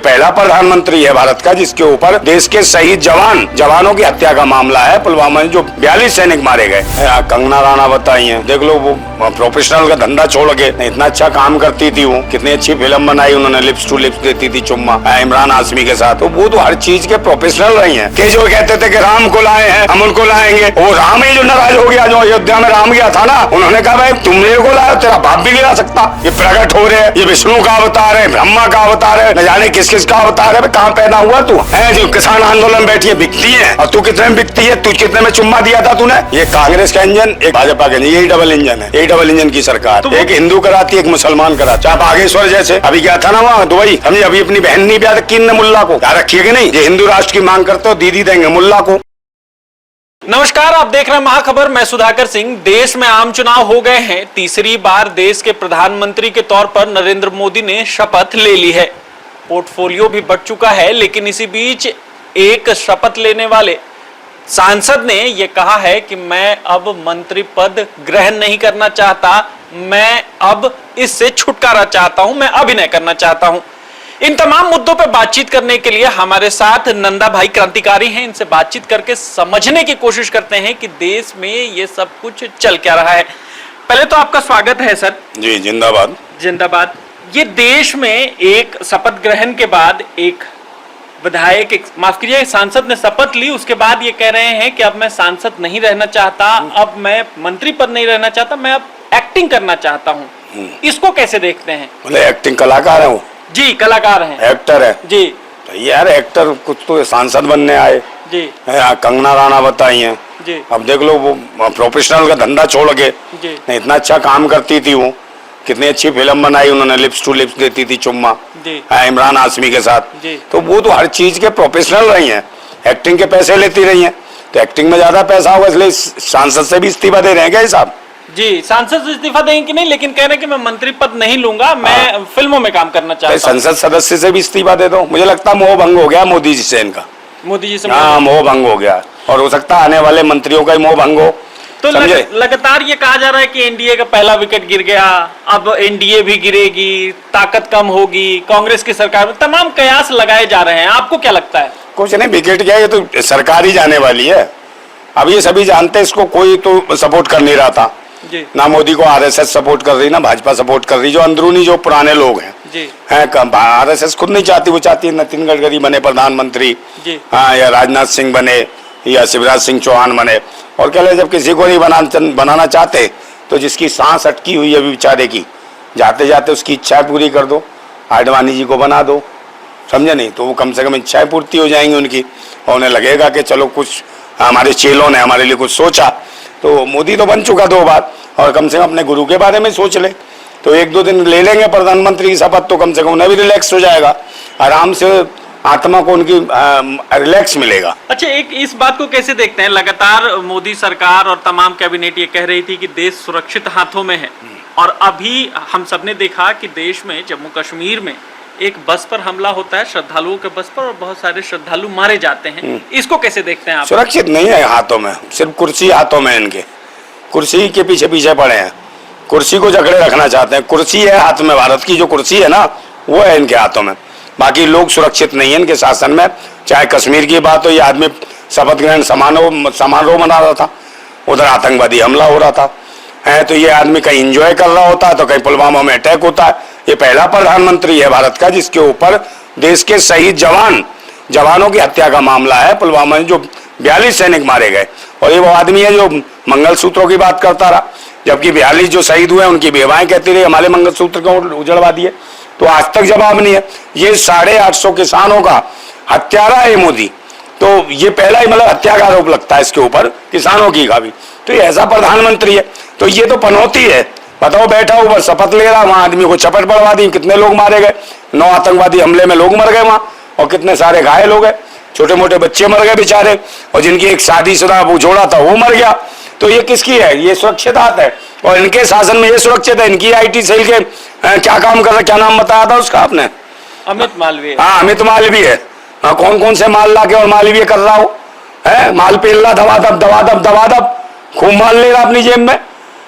पहला प्रधानमंत्री है भारत का जिसके ऊपर देश के शहीद जवानों की हत्या का मामला है। पुलवामा में जो 42 सैनिक मारे गए। कंगना राणावत आई है, देख लो वो प्रोफेशनल का धंधा छोड़ के इतना अच्छा काम करती थी, वो कितनी अच्छी फिल्म बनाई उन्होंने, लिप्स टू लिप्स देती थी चुम्मा इमरान हाशमी के साथ। तो वो तो हर चीज के प्रोफेशनल रही हैं। कि जो कहते थे कि राम को लाए हैं हम उनको लाएंगे, वो राम ही जो नाराज हो गया, जो अयोध्या में राम गया था ना, उन्होंने कहा भाई तुम मेरे को लाए, तेरा बाप भी गिरा सकता। ये प्रकट हो रहे हैं, ये विष्णु का अवतार है, ब्रह्मा का अवतार है, न जाने किस किस का अवतार है। कहाँ पैदा हुआ तू है? जो किसान आंदोलन बैठी है बिकती है, और तू कितने में बिकती है? तू कितने में चुम्मा दिया था तूने? ये कांग्रेस का इंजन, एक भाजपा का इंजन, यही डबल इंजन है, यही डबल इंजन की सरकार। एक हिंदू कराती है, एक मुसलमान कराती है। बागेश्वर जैसे अभी क्या था ना वहाँ दुबई, समझे, अभी अपनी बहन नहीं ब्याह किन ने मुल्ला को याद रखिएगा नहीं। ये हिंदू राष्ट्र की मांग करते हो, दीदी देंगे मुल्ला को। नमस्कार, आप देख रहे हैं महाखबर। मैं सुधाकर सिंह। देश में आम चुनाव हो गए हैं। तीसरी बार देश के प्रधानमंत्री के तौर पर नरेंद्र मोदी ने शपथ ले ली है। पोर्टफोलियो भी बढ़ चुका है, लेकिन इसी बीच एक शपथ लेने वाले सांसद ने यह कहा है कि मैं अब मंत्री पद ग्रहण नहीं करना चाहता, मैं अब इससे छुटकारा चाहता हूं, मैं अभिनय करना चाहता हूं। इन तमाम मुद्दों पर बातचीत करने के लिए हमारे साथ नंदा भाई क्रांतिकारी हैं। इनसे बातचीत करके समझने की कोशिश करते हैं कि देश में ये सब कुछ चल क्या रहा है। पहले तो आपका स्वागत है सर। जी जिंदाबाद। जिंदाबाद। ये देश में एक शपथ ग्रहण के बाद एक विधायक, माफ कीजिए, सांसद ने शपथ ली, उसके बाद ये कह रहे हैं कि अब मैं सांसद नहीं रहना चाहता, अब मैं मंत्री पद नहीं रहना चाहता, मैं अब एक्टिंग करना चाहता हूँ। इसको कैसे देखते हैं? मतलब एक्टिंग कलाकार है वो? जी कलाकार हैं, एक्टर है जी। तो यार एक्टर कुछ तो सांसद बनने आए जी। कंगना राणावत आई हैं जी। अब देख लो वो प्रोफेशनल का धंधा छोड़ के जी इतना अच्छा काम करती थी, वो कितनी अच्छी फिल्म बनाई उन्होंने, लिप्स टू लिप्स देती थी चुम्मा इमरान हाशमी के साथ। तो वो तो हर चीज के प्रोफेशनल रही हैं, एक्टिंग के पैसे लेती रही हैं। तो एक्टिंग में ज्यादा पैसा होगा, इसलिए सांसद से भी इस्तीफा दे रहे हैं क्या साहब? जी, सांसद से इस्तीफा देंगे कि नहीं, लेकिन कह रहे हैं कि मैं मंत्री पद नहीं लूंगा, मैं फिल्मों में काम करना चाहता हूं। संसद सदस्य से भी इस्तीफा दे दो। मुझे लगता है मोह भंग हो गया मोदी जी से इनका। मोदी जी से मोह भंग हो गया, और हो सकता है आने वाले मंत्रियों का ही मोह भंग हो। तो लगातार ये कहा जा रहा है कि एनडीए का पहला विकेट गिर गया, अब एनडीए भी गिरेगी, ताकत कम होगी, कांग्रेस की सरकार में तमाम कयास लगाए जा रहे हैं। आपको क्या लगता है? कुछ नहीं, विकेट क्या है, ये तो सरकार ही जाने वाली है। अब ये सभी जानते हैं, इसको कोई तो सपोर्ट कर नहीं रहा था जी। ना मोदी को आरएसएस सपोर्ट कर रही, ना भाजपा सपोर्ट कर रही। जो अंदरूनी जो पुराने लोग हैं आरएसएस खुद नहीं चाहती, वो चाहती है नितिन गडकरी बने प्रधानमंत्री, हाँ, या राजनाथ सिंह बने, या शिवराज सिंह चौहान बने। और कह ले जब किसी को नहीं बनाना चाहते तो जिसकी सांस अटकी हुई है बेचारे की, जाते जाते उसकी इच्छाएं पूरी कर दो, आडवाणी जी को बना दो, समझे नहीं? तो वो कम से कम इच्छाएं पूर्ति हो जाएंगी उनकी, और उन्हें लगेगा कि चलो कुछ हमारे चेलों ने हमारे लिए कुछ सोचा। तो मोदी तो बन चुका 2 बार, और कम से कम अपने गुरु के बारे में सोच ले। तो 1-2 दिन ले लेंगे प्रधानमंत्री की शपथ, तो कम से कम उन्हें भी रिलैक्स हो जाएगा, आराम से आत्मा को उनकी रिलैक्स मिलेगा। अच्छा, एक इस बात को कैसे देखते हैं? लगातार मोदी सरकार और तमाम कैबिनेट ये कह रही थी कि देश सुरक्षित हाथों में है, और अभी हम सबने देखा कि देश में जम्मू कश्मीर में एक बस पर हमला होता है, श्रद्धालुओं के बस पर, और बहुत सारे श्रद्धालु मारे जाते हैं। इसको कैसे देखते हैं आप? सुरक्षित नहीं है हाथों में, सिर्फ कुर्सी हाथों में, इनके कुर्सी के पीछे पीछे पड़े हैं, कुर्सी को जकड़े रखना चाहते हैं। कुर्सी है हाथ में, भारत की जो कुर्सी है ना वो है इनके हाथों में। बाकी लोग सुरक्षित नहीं है इनके शासन में। चाहे कश्मीर की बात हो, ये आदमी शपथ ग्रहण समारोह मना रहा था, उधर आतंकवादी हमला हो रहा था, है तो ये आदमी कहीं एंजॉय कर रहा होता है, तो कहीं पुलवामा में अटैक होता है। ये पहला प्रधानमंत्री है भारत का जिसके ऊपर देश के शहीद जवानों की हत्या का मामला है। पुलवामा में जो 42 सैनिक मारे गए, और ये वो आदमी है जो मंगलसूत्रों की बात करता रहा, जबकि 42 जो शहीद हुए उनकी बेवाएं कहती रही हमारे मंगलसूत्र को उजड़वा दिए। तो आज तक जवाब नहीं है। ये 850 किसानों का हत्यारा है मोदी, तो ये पहला ही मतलब हत्या का आरोप लगता है इसके ऊपर, किसानों की का भी। तो ये ऐसा प्रधानमंत्री है, तो ये तो पनौती है। बताओ, बैठा ऊपर शपथ ले रहा, वहां आदमी को चपट पड़वा दी, कितने लोग मारे गए, 9 आतंकवादी हमले में लोग मर गए वहां, और कितने सारे घायल हो गए, छोटे मोटे बच्चे मर गए बेचारे, और जिनकी एक शादीशुदा वो जोड़ा था वो मर गया। तो ये किसकी है? ये सुरक्षित हाथ है, और इनके शासन में ये सुरक्षित है। इनकी आईटी सेल के क्या काम कर रहा, क्या नाम बताया था उसका आपने? अमित मालवीय। हाँ, अमित मालवीय है। हाँ, कौन कौन से माल ला के और मालवीय कर रहा हो, है माल पेल रहा, दबा खूब माल ले रहा अपनी जेब में,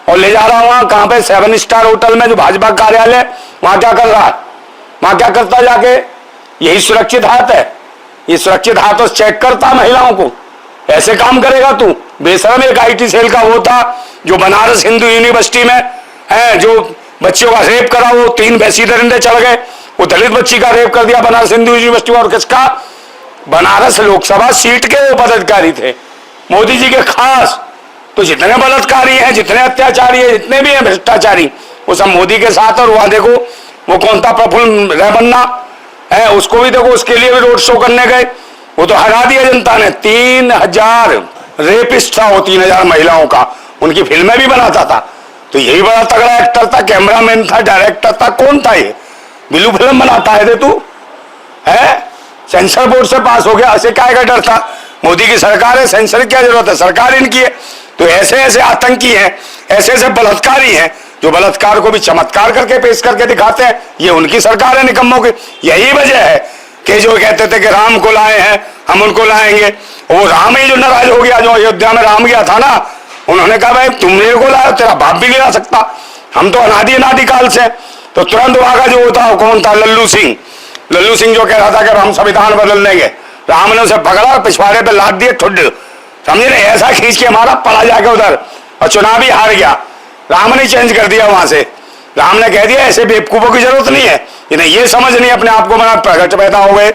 और ले जा रहा वहां कहाँ पे 7 स्टार होटल में जो भाजपा कार्यालय, वहां क्या कर रहा है, वहां क्या करता जाके, यही सुरक्षित हाथ है? ये सुरक्षित हाथों से चेक करता महिलाओं को? ऐसे काम करेगा तू? बेशरम एक IT सेल का वो था जो बनारस हिंदू यूनिवर्सिटी में है, जो बच्चों का रेप करा, वो 3 वैसी दरिंदे चढ़ गए, वो दलित बच्ची का रेप कर दिया बनारस हिंदू यूनिवर्सिटी। और किसका? बनारस लोकसभा सीट के वो पदाधिकारी थे, मोदी जी के खास। तो जितने बलात्कारी हैं, जितने अत्याचारी हैं, जितने भी हैं भ्रष्टाचारी, वो सब मोदी के साथ। और वहां देखो वो कौन था, प्रफुल्ल रेवन्ना है, उसको भी देखो, उसके लिए भी रोड शो करने गए, वो तो हरा दिया जनता ने। 3000 रेपिस्ट था वो, 3000 महिलाओं का, उनकी फिल्में भी बनाता था। तो यही बड़ा तगड़ा एक्टर था, कैमरामैन था, डायरेक्टर था। कौन था ये? बिल्लू फिल्म बनाता है तू है? सेंसर बोर्ड से पास हो गया, ऐसे क्या का डर था? मोदी की सरकार है, सेंसर की क्या जरूरत है? सरकार इनकी है। तो ऐसे ऐसे आतंकी हैं, ऐसे ऐसे बलात्कारी हैं, जो बलात्कार को भी चमत्कार करके पेश करके दिखाते हैं। ये उनकी सरकार है निकम्मों की। यही वजह है कि जो कहते थे कि राम को लाए हैं, हम उनको लाएंगे, वो राम ही जो नाराज हो गया, जो अयोध्या में राम गया था ना, उन्होंने कहा भाई तुम मेरे को लाए, तेरा बाप भी नहीं ला सकता, हम तो अनादि काल से। तो तुरंत वहां जो होता कौन था? लल्लू सिंह जो कह रहा था कि हम संविधान बदल देंगे, राम ने उसे पकड़ा, पिछवाड़े पे लाद दिए ठुड, समझे ना, ऐसा खींच के मारा, पड़ा जाके उधर, और चुनाव ही हार गया। राम ने चेंज कर दिया वहां से। राम ने कह दिया ऐसे बेवकूफों की जरूरत नहीं है, इन्हें ये समझ नहीं, अपने आप को बना प्रगट पैदा हो गए,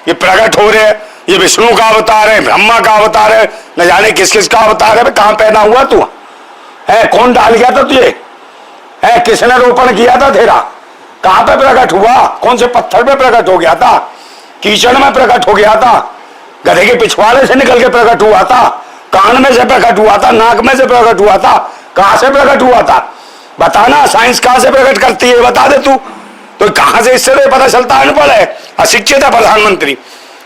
ये प्रगट हो रहे, ये विष्णु का अवतार है, ब्रह्मा का अवतार है, न जाने किस किस का अवतार है। कहां पैदा हुआ तू है? कौन डाल गया था तुझे है? किसने रोपण किया था तेरा? कहां पे प्रकट हुआ? कौन से पत्थर पे प्रकट हो गया था? कीचड़ में प्रकट हो गया था? गधे के पिछवाड़े से निकल के प्रकट हुआ था? कान में से प्रकट हुआ था? नाक में से प्रकट हुआ था? कहां से प्रकट हुआ था? बताना, साइंस कहां से प्रकट करती है, बता दे तू। तो कहां से इससे पता चलता? अनपढ़ है, अशिक्षित है प्रधानमंत्री,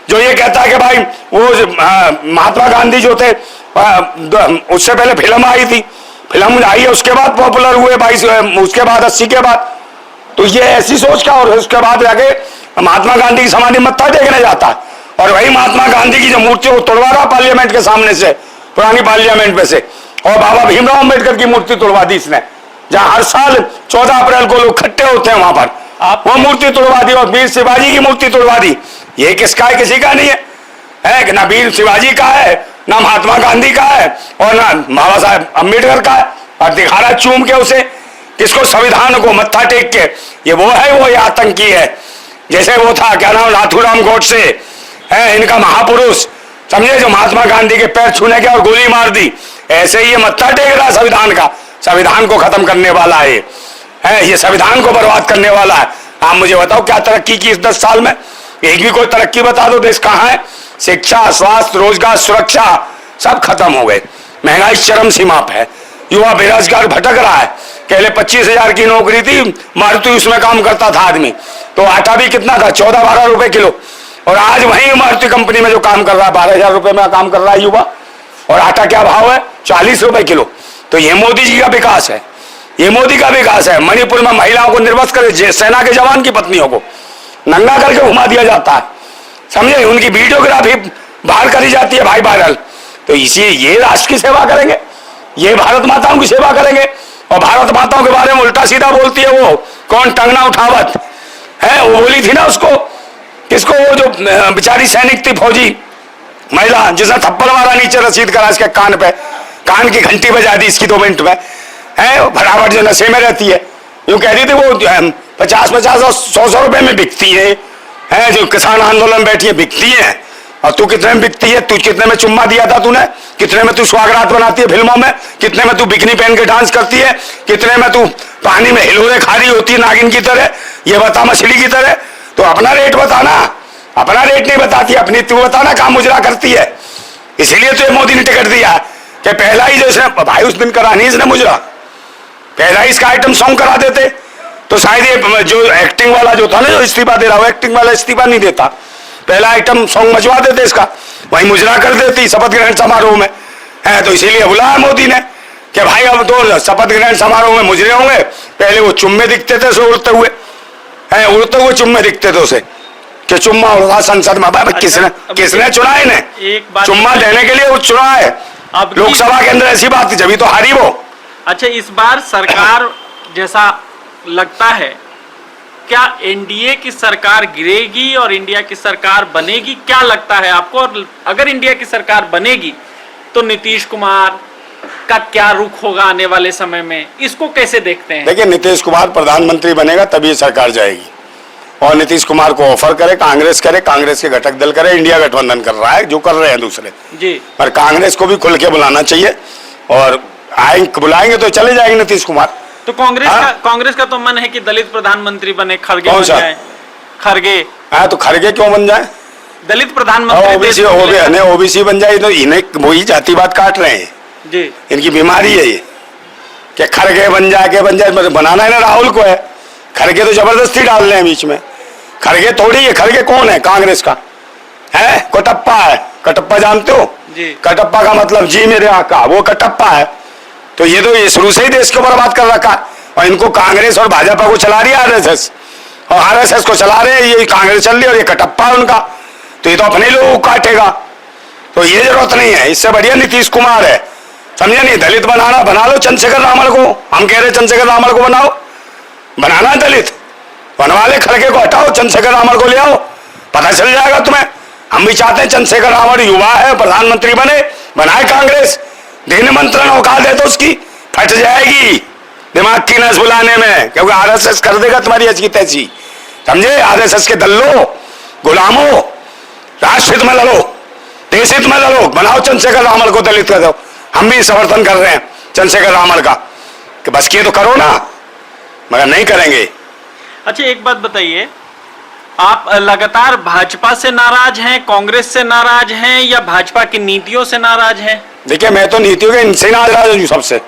जो ये कहता है कि भाई वो महात्मा गांधी जो थे, उससे पहले फिल्म आई थी, फिल्म आई है, उसके बाद पॉपुलर हुए 22, उसके बाद 80 के बाद। तो ये ऐसी सोच का, और उसके बाद जाके महात्मा गांधी की समाधि मत्था टेकने जाता है, और वही महात्मा गांधी की जो मूर्ति वो तोड़वा रहा पार्लियामेंट के सामने से, पुरानी पार्लियामेंट में से, और बाबा भीमराव अम्बेडकर की मूर्ति तोड़वा दी इसने, जहां हर साल 14 अप्रैल को लोग इकट्ठे होते हैं वहां पर, वो मूर्ति तोड़वा दी, और वीर शिवाजी की मूर्ति तोड़वा दी। ये किसका है? किसी का नहीं है कि ना वीर शिवाजी का है, ना महात्मा गांधी का है, और ना बाबा साहब अम्बेडकर का है। और दिखा रहा चूम के उसे, किसको? संविधान को मत्था टेक के। ये वो है, वो ये आतंकी है। जैसे वो था, क्या नाम, नाथूराम गोडसे है, इनका महापुरुष, समझे, जो महात्मा गांधी के पैर छूने के और गोली मार दी। ऐसे ही ये मत्था टेक रहा संविधान का, संविधान को खत्म करने वाला है, ये संविधान को बर्बाद करने वाला है। आप मुझे बताओ क्या तरक्की की इस 10 साल में? एक भी कोई तरक्की बता दो, देश कहाँ है? शिक्षा, स्वास्थ्य, रोजगार, सुरक्षा सब खत्म हो गए, महंगाई चरम सीमा पे है, युवा बेरोजगार भटक रहा है। पहले 25,000 की नौकरी थी, मारुति उसमें काम करता था आदमी, तो आटा भी कितना था? 14-12 रुपए किलो। और आज वही मारुति कंपनी में जो काम कर रहा है 12,000 रुपए में काम कर रहा है युवा, और आटा क्या भाव है? 40 रुपए किलो। तो ये मोदी जी का विकास है, ये मोदी का विकास है। मणिपुर में महिलाओं को निर्वस्त्र करे, सेना के जवान की पत्नियों को नंगा करके घुमा दिया जाता है, समझे, उनकी वीडियोग्राफी बाहर करी जाती है भाई, वायरल। तो इसी ये राष्ट्र की सेवा करेंगे, ये भारत माताओं की सेवा करेंगे, और भारत माताओं के बारे में उल्टा सीधा बोलती है वो कौन? टंगना उठावत है, वो बोली थी ना उसको, किसको? वो जो बेचारी सैनिक थी, फौजी महिला, जिसने थप्पड़ मारा, नीचे रसीद करा इसके कान पे, कान की घंटी बजा दी इसकी 2 मिनट में, है फटाफट, जो नशे में रहती है। यूं कह रही थी वो 50-50 और 100 रुपए में बिकती है, जो किसान आंदोलन बैठी है, बिकती है। और तू कितने में बिकती है? तू कितने में चुम्मा दिया था तूने? कितने में तू स्वागरात बनाती है फिल्मों में? कितने में तू बिकनी पहन के डांस करती है? कितने में तू पानी में हिलोरे खा रही होती है नागिन की तरह? ये बता, मछली की तरह। तो अपना रेट बताना, अपना रेट नहीं बताती, अपनी तू बताना कहाँ मुजरा करती है। इसीलिए तो मोदी ने टिकट दिया कि पहला ही जो इसने भाई उस दिन करा नहीं इसने मुजरा, पहला ही इसका आइटम सॉन्ग करा देते तो शायद ये जो एक्टिंग वाला जो था ना, जो इस्तीफा दे रहा, वो एक्टिंग वाला इस्तीफा नहीं देता, पहला आइटम सॉन्ग मचवा देते इसका, वही मुजरा कर देती शपथ ग्रहण समारोह में। है तो इसीलिए बुलाया मोदी ने कि भाई अब तो शपथ ग्रहण समारोह में मुजरे होंगे, पहले वो चुम्मे दिखते थे उड़ते हुए चुम्मे दिखते थे उसे, कि चुम्मा उड़ा संसद में। अच्छा, किसने चुना इन्हें? चुम्मा देने के लिए वो चुना है लोकसभा के अंदर, ऐसी बात जब तो हारी वो। अच्छा, इस बार सरकार जैसा लगता है क्या एनडीए की सरकार गिरेगी और इंडिया की सरकार बनेगी, क्या लगता है आपको? और अगर इंडिया की सरकार बनेगी तो नीतीश कुमार का क्या रुख होगा आने वाले समय में, इसको कैसे देखते हैं? देखिए, नीतीश कुमार प्रधानमंत्री बनेगा तभी सरकार जाएगी, और नीतीश कुमार को ऑफर करे कांग्रेस के घटक दल करे, इंडिया गठबंधन कर रहा है जो कर रहे हैं दूसरे जी। पर कांग्रेस को भी खुल के बुलाना चाहिए, और बुलाएंगे तो चले जाएंगे नीतीश कुमार। तो कांग्रेस का तो मन है कि दलित प्रधानमंत्री बने, खड़गे कौन बन सा? जाए। खड़गे? हाँ, तो खड़गे क्यों बन जाए? दलित प्रधानमंत्री ओबीसी बन जाए तो इन्हें वही जातिवाद काट रहे हैं जी। इनकी बीमारी है ये कि खड़गे बन जाए मतलब बनाना है ना राहुल को है। खड़गे तो जबरदस्ती डाल रहे हैं बीच में। खड़गे थोड़ी है, खड़गे कौन है? कांग्रेस का है कटप्पा है। कटप्पा जानते हो जी? कटप्पा का मतलब जी मेरे आका, वो कटप्पा है। तो ये शुरू से ही देश को बर्बाद कर रखा है, और इनको कांग्रेस और भाजपा को चला रही है आरएसएस, और आरएसएस को चला रहे हैं ये कांग्रेस चल रही है, और ये कटप्पा है उनका। तो ये तो अपने लोगों को काटेगा, तो ये जरूरत नहीं है। इससे बढ़िया नीतीश कुमार है, समझे नहीं? दलित बना लो चंद्रशेखर रावण को। हम कह रहे चंद्रशेखर रावण को बनाओ, बनाना दलित बनवा ले, खड़गे को हटाओ, चंद्रशेखर रावण को ले आओ, पता चल जाएगा तुम्हें। हम भी चाहते हैं चंद्रशेखर रावण युवा है, प्रधानमंत्री बने, बनाए कांग्रेस, दे निमंत्रण औकात है तो उसकी फट जाएगी दिमाग की नस बुलाने में, क्योंकि आरएसएस कर देगा तुम्हारी ऐसी तैसी, समझे? आरएसएस के दल्लो, गुलामों, राष्ट्रहित में लड़ो, देशहित में लड़ो, बनाओ चंद्रशेखर रावण को दलित कर दो। हम भी समर्थन कर रहे हैं चंद्रशेखर रावण का कि बस ये तो करो ना, मगर नहीं करेंगे। अच्छा, एक बात बताइए, आप लगातार भाजपा से नाराज हैं, कांग्रेस से नाराज हैं, या भाजपा की नीतियों से नाराज हैं? देखिए, मैं तो नीतियों के इनसे नाराज हूं। सबसे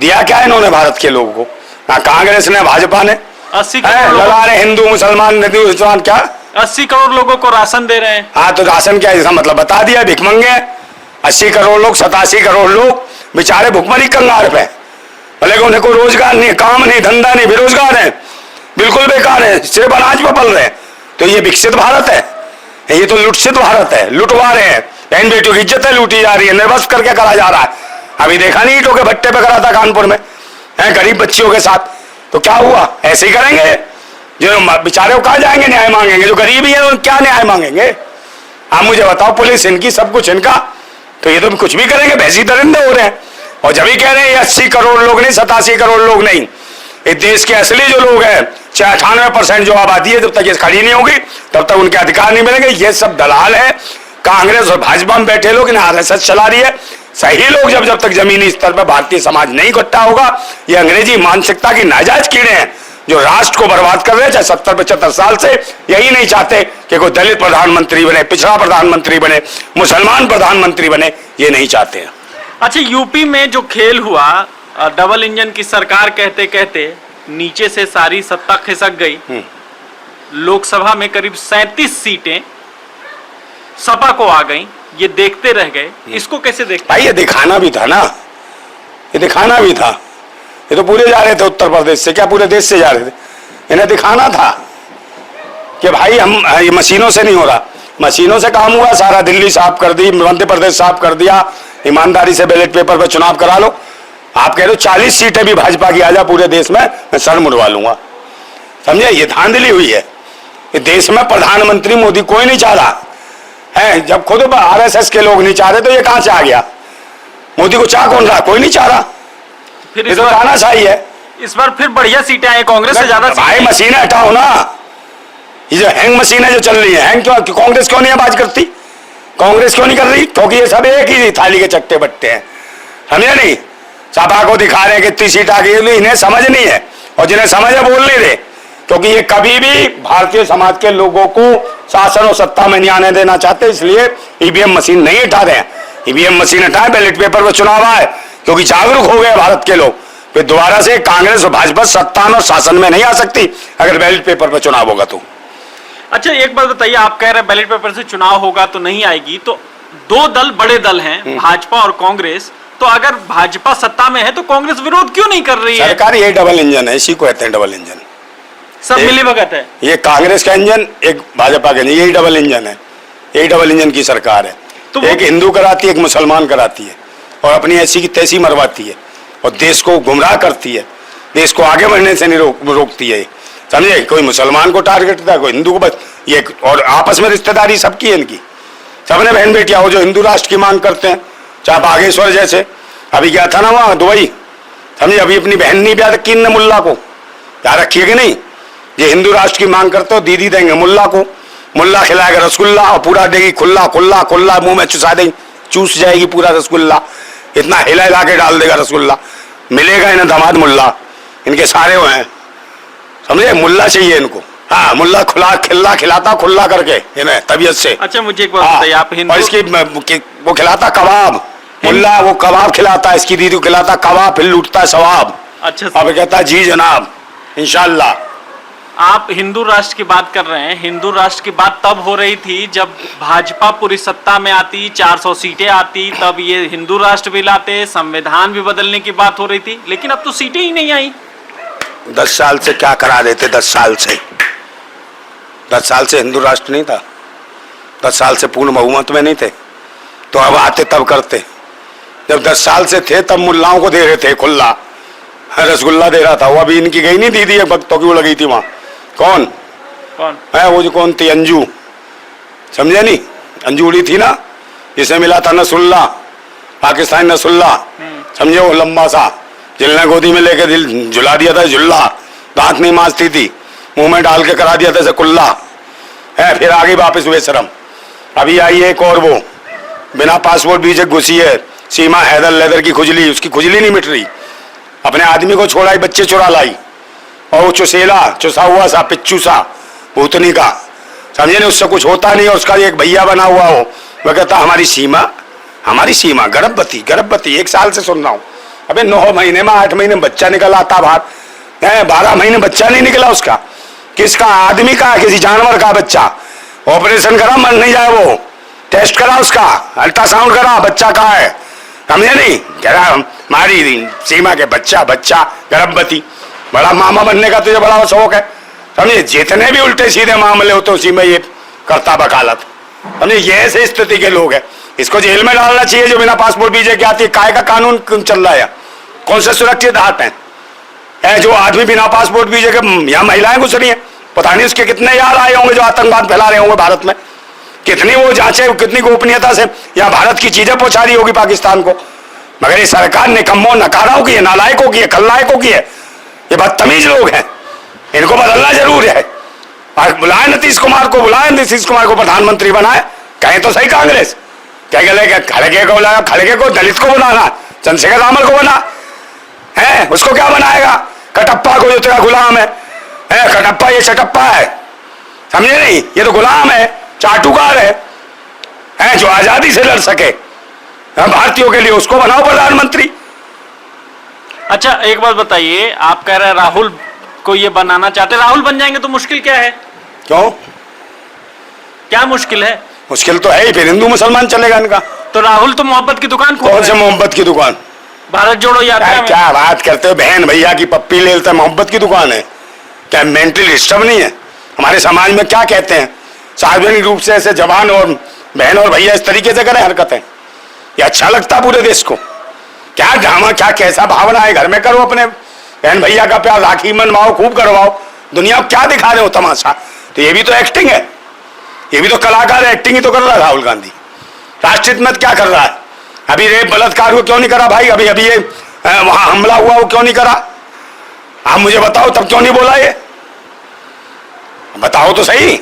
दिया क्या है इन्होंने भारत के लोगों को? ना कांग्रेस ने, भाजपा ने 80 करोड़ लगा रहे हिंदू मुसलमान क्या 80 करोड़ लोगों को राशन दे रहे हैं। हाँ, तो राशन क्या इसका मतलब बता दिया, भिखमंगे। 80 करोड़ लोग, 87 करोड़ लोग बेचारे भुखमरी कंगाल पे, बोले उन्हें कोई रोजगार नहीं, काम नहीं, धंधा नहीं, बेरोजगार है, बिल्कुल बेकार है, सिर्फ अनाज पर पल रहे हैं। तो ये विकसित भारत है? ये तो लुटसित भारत है, लुटवा रहे हैं। बहन बेटियों की इज्जत है लूटी जा रही है, निर्वस्त्र करके करा जा रहा है। अभी देखा नहीं ईंटों के भट्टे पे करा था कानपुर में, है गरीब बच्चियों के साथ। तो क्या हुआ? ऐसे ही करेंगे? जो बेचारे को कहा जाएंगे न्याय मांगेंगे? जो गरीब ही है वो क्या न्याय मांगेंगे? आप मुझे बताओ, पुलिस इनकी, सब कुछ इनका, तो ये तो कुछ भी करेंगे, भैंसी दरिंदे हो रहे हैं। और जब भी कह रहे हैं 80 करोड़ लोग नहीं, 87 करोड़ लोग नहीं, इस देश के असली जो लोग हैं, 98% जो आबादी है, जब तक ये खड़ी नहीं होगी तब तक उनके अधिकार नहीं मिलेंगे। ये सब दलाल है, कांग्रेस और भाजपा में बैठे लोग, इन्हें आरएसएस चला रही है। सही लोग जब तक जमीनी स्तर पर भारतीय समाज नहीं इकट्ठा होगा, ये अंग्रेजी मानसिकता की नाजायज कीड़े हैं जो राष्ट्र को बर्बाद कर रहे हैं। चाहे 70-75 साल से यही नहीं चाहते कि कोई दलित प्रधानमंत्री बने, पिछड़ा प्रधानमंत्री बने, मुसलमान प्रधानमंत्री बने, ये नहीं चाहते हैं। अच्छा, यूपी में जो खेल हुआ, डबल इंजन की सरकार कहते कहते नीचे से सारी सत्ता खिसक गई। लोकसभा में करीब 37 सीटें सपा को आ गई, ये देखते रह गए। इसको कैसे देखते? भाई, ये दिखाना भी था ना, ये दिखाना भी था। ये तो पूरे जा रहे थे उत्तर प्रदेश से, क्या पूरे देश से जा रहे थे? इन्हें दिखाना था कि भाई हम, ये मशीनों से नहीं हो रहा। मशीनों से काम हुआ? सारा दिल्ली साफ कर दी, मध्य प्रदेश साफ कर दिया, ईमानदारी से बैलेट पेपर पर चुनाव करा लो। आप कह रहे हो 40 सीटें भी भाजपा की आ जा पूरे देश में, मैं सर मुड़वा लूंगा, समझे? ये धांधली हुई है। ये देश में प्रधानमंत्री मोदी कोई नहीं चाह रहा है। जब खुद आरएसएस के लोग नहीं चाह रहे तो ये कहां से आ गया? मोदी को चाह कौन रहा? कोई नहीं चाह रहा। फिर ये तो तानाशाही है। इस बार फिर बढ़िया सीटें आई, कांग्रेस से ज्यादा। भाई, मशीनें हटाओ ना, ये जो हैंग मशीनें जो चल रही है, हैंग क्यों? कांग्रेस क्यों नहीं आवाज करती? कांग्रेस क्यों नहीं कर रही? क्योंकि ये सब एक ही थाली के चट्टे बट्टे हैं, समझे नहीं? सपा को दिखा रहे हैं कितनी सीट आ गई, इन्हें समझ नहीं है, और जिन्हें समझ है बोल नहीं रहे, क्योंकि ये कभी भी भारतीय समाज के लोगों को शासन और सत्ता में नहीं आने देना चाहते, इसलिए ईवीएम मशीन नहीं हटा रहे हैं। ईवीएम मशीन हटाए, बैलेट पेपर पर चुनाव आए, क्योंकि जागरूक हो गए भारत के लोग। फिर दोबारा से कांग्रेस और भाजपा सत्ता और शासन में नहीं आ सकती अगर बैलेट पेपर पर चुनाव होगा तो। अच्छा, एक बात बताइए, आप कह रहे हैं बैलेट पेपर से चुनाव होगा तो नहीं आएगी, तो दो दल बड़े दल हैं, भाजपा और कांग्रेस, तो अगर भाजपा सत्ता में है तो कांग्रेस विरोध क्यों नहीं कर रही है? सरकार ये डबल इंजन है, इसी को कहते हैं डबल इंजन। सब मिली भगत है। ये कांग्रेस का इंजन, एक भाजपा का इंजन, यही डबल इंजन है। यही डबल इंजन की सरकार है। तो एक हिंदू कराती है, एक मुसलमान कराती है, और अपनी ऐसी की तैसी मरवाती है, और देश को गुमराह करती है, देश को आगे बढ़ने से नहीं रोकती है। समझे, कोई मुसलमान को टारगेट करता है, कोई हिंदू को, बस ये, और आपस में रिश्तेदारी सबकी है इनकी, सबने बहन बेटियां हो जो हिंदू राष्ट्र की मांग करते हैं, चाहे बागेश्वर जैसे अभी गया था ना वहां दुबई, समझे, अभी अपनी बहन नहीं ब्याह रखी ने मुल्ला को, याद रखिए कि नहीं, ये हिंदू राष्ट्र की मांग करते हो, दीदी देंगे मुल्ला को, मुल्ला खिलाएगा रसगुल्ला और पूरा देगी खुल्ला खुल्ला खुल्ला, मुंह में चुसा देगी, चूस जाएगी पूरा रसगुल्ला, इतना हिला हिला के डाल देगा रसगुल्ला, मिलेगा इन्हें दामाद मुल्ला, इनके सारे वो हैं, समझे, मुल्ला चाहिए इनको, हाँ, मुल्ला खुला खिल्ला खिलाता खुल्ला करके इन्हें तबीयत से। अच्छा मुझे एक बात बताइए, आप हिंदू, और इसकी वो खिलाता कबाब, मुल्ला वो कबाब खिलाता, इसकी दीदी को खिलाता कबाब, फिर लूटता सवाब। अच्छा अब कहता जी जनाब इंशाल्लाह। आप हिंदू राष्ट्र की बात कर रहे हैं, हिंदू राष्ट्र की बात तब हो रही थी जब भाजपा पूरी सत्ता में आती, 400 सीटें आती, तब ये हिंदू राष्ट्र भी लाते, संविधान भी बदलने की बात हो रही थी, लेकिन अब तो सीटें ही नहीं आई। 10 साल से क्या करा देते, 10 साल से, 10 साल से हिंदू राष्ट्र नहीं था, 10 साल से पूर्ण बहुमत में नहीं थे, तो अब आते तब करते, जब 10 साल से थे तब मुल्लाओं को दे रहे थे खुल्ला, रसगुल्ला दे रहा था, वो अभी इनकी गई नहीं दीदी, एक भक्तों की वो लगी थी वहां, कौन है वो, जो कौन थी, अंजू, समझे नहीं, अंजू उड़ी थी ना, जिसे मिला था नसरुल्ला, पाकिस्तानी नसरुल्ला, समझे, वो लंबा सा, जिलने गोदी में लेके दिल झुला दिया था, झुल्ला, दांत नहीं मांजती थी, मुंह में डाल के करा दिया था ऐसे कुल्ला है, फिर आगे वापस हुए शर्म। अभी आई है एक और वो, बिना पासपोर्ट वीजे घुसी है, सीमा हैदर लेदर की खुजली, उसकी खुजली नहीं मिट रही, अपने आदमी को छोड़ा, बच्चे चुरा लाई, और वो चुसेला चुसा हुआ सा पिच्चू सा भूतनी का, समझे नहीं, उससे कुछ होता नहीं, और उसका एक भैया बना हुआ हो, वह कहता हमारी सीमा गर्भवती गर्भवती, 1 साल से सुन रहा हूँ, अबे 9 महीने में 8 महीने में बच्चा निकल आता बाहर, 12 महीने बच्चा नहीं निकला उसका, किसका, आदमी का, किसी जानवर का बच्चा, ऑपरेशन करा मर नहीं जाए, वो टेस्ट करा उसका, अल्ट्रासाउंड करा, बच्चा कहाँ है, समझे नहीं, कह रहा हमारी सीमा के बच्चा गर्भवती, बड़ा मामा बनने का तुझे बड़ा शौक है, समझे, जितने भी उल्टे सीधे मामले होते उसी में ये करता वकालत, समझे, ये ऐसे स्थिति के लोग हैं, इसको जेल में डालना चाहिए जो बिना पासपोर्ट वीजे के आती है, काय का कानून चल रहा है, कौन से सुरक्षित हाथ हैं, जो आदमी बिना पासपोर्ट वीजे के, यहाँ महिलाएं घुस रही हैं, पता नहीं उसके कितने यार आए होंगे जो आतंकवाद फैला रहे होंगे भारत में, कितनी वो जांचें, कितनी गोपनीयता से यहाँ भारत की चीजें पहुंचा रही होगी पाकिस्तान को, मगर ये सरकार निकम्मों नकाराओं की है, नालायकों की है, खलनायकों की है, ये बदतमीज लोग हैं, इनको बदलना जरूर है, और बुलाए नीतीश कुमार को प्रधानमंत्री बनाए, कहें तो सही कांग्रेस, क्या कहले, खड़गे को बुलाया, खड़गे को, दलित को बनाना, चंद्रशेखर रामल को बना है, उसको क्या बनाएगा, कटप्पा को जो तेरा गुलाम है, कटप्पा ये चटप्पा है, समझे नहीं, ये तो गुलाम है, चाटुकार है, जो आजादी से लड़ सके भारतीयों के लिए, उसको बनाओ प्रधानमंत्री। अच्छा एक बात बताइए, आप कह रहे हैं राहुल को ये बनाना चाहते, राहुल बन जाएंगे तो मुश्किल क्या है, क्यों, क्या मुश्किल है, मुश्किल तो है ही, फिर हिंदू मुसलमान चलेगा इनका, तो राहुल तो मोहब्बत की दुकान खोल, कौन से मोहब्बत की दुकान, भारत जोड़ो यात्रा में, क्या बात करते हो, बहन भैया की पप्पी ले लेते, मोहब्बत की दुकान है, क्या मेंटल डिस्टर्ब नहीं है, हमारे समाज में क्या कहते हैं, सार्वजनिक रूप से ऐसे जवान और बहन और भैया इस तरीके से करें हरकतें, ये अच्छा लगता पूरे देश को, क्या ड्रामा, क्या कैसा भावना है, घर में करो, अपने बहन भैया का प्यार, राखी मनवाओ, खूब करवाओ, दुनिया को क्या दिखा रहे हो तमाशा, तो ये भी तो एक्टिंग है, ये भी तो कलाकार है, एक्टिंग ही तो कर रहा है राहुल गांधी, राष्ट्रहित में क्या कर रहा है, अभी रेप बलात्कार को क्यों नहीं करा भाई, अभी ये वहां हमला हुआ वो क्यों नहीं करा, आप मुझे बताओ, तब क्यों नहीं बोला, ये बताओ तो सही,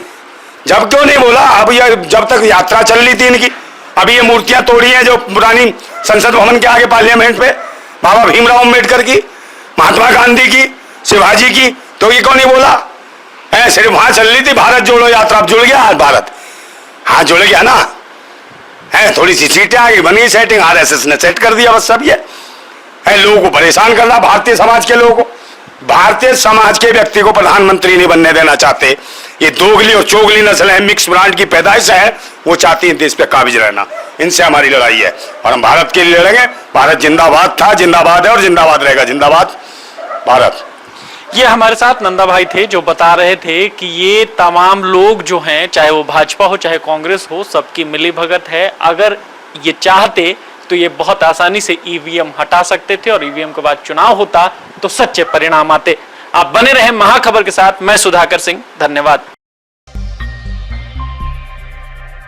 जब क्यों नहीं बोला, अब ये जब तक यात्रा चल रही थी इनकी, अभी ये मूर्तियां तोड़ी हैं जो पुरानी संसद भवन के आगे पार्लियामेंट पे, बाबा भीमराव अम्बेडकर की, महात्मा गांधी की, शिवाजी की, तो ये क्यों नहीं बोला है, सिर्फ वहां चल रही थी भारत जोड़ो यात्रा, अब जुड़ गया भारत, हाँ जुड़ गया ना, है थोड़ी सी सीटें आ गई, बन गई सेटिंग, आरएसएस ने सेट कर दिया, बस सब ये है, लोगों को परेशान करना, भारतीय समाज के लोगों को, भारतीय समाज के व्यक्ति को प्रधानमंत्री नहीं बनने देना चाहते, ये दोगली और चोगली नस्ल है, मिक्स ब्रांड की पैदाइश है, वो चाहती है देश पे काबिज रहना, इनसे हमारी लड़ाई है, और हम भारत के लिए लड़ेंगे, भारत जिंदाबाद था, जिंदाबाद है और जिंदाबाद रहेगा, जिंदाबाद भारत। ये हमारे साथ नंदा भाई थे जो बता रहे थे कि ये तमाम लोग जो हैं, चाहे वो भाजपा हो चाहे कांग्रेस हो, सबकी मिलीभगत है, अगर ये चाहते तो ये बहुत आसानी से ईवीएम हटा सकते थे और ईवीएम के बाद चुनाव होता तो सच्चे परिणाम आते। आप बने रहें महाखबर के साथ। मैं सुधाकर सिंह, धन्यवाद।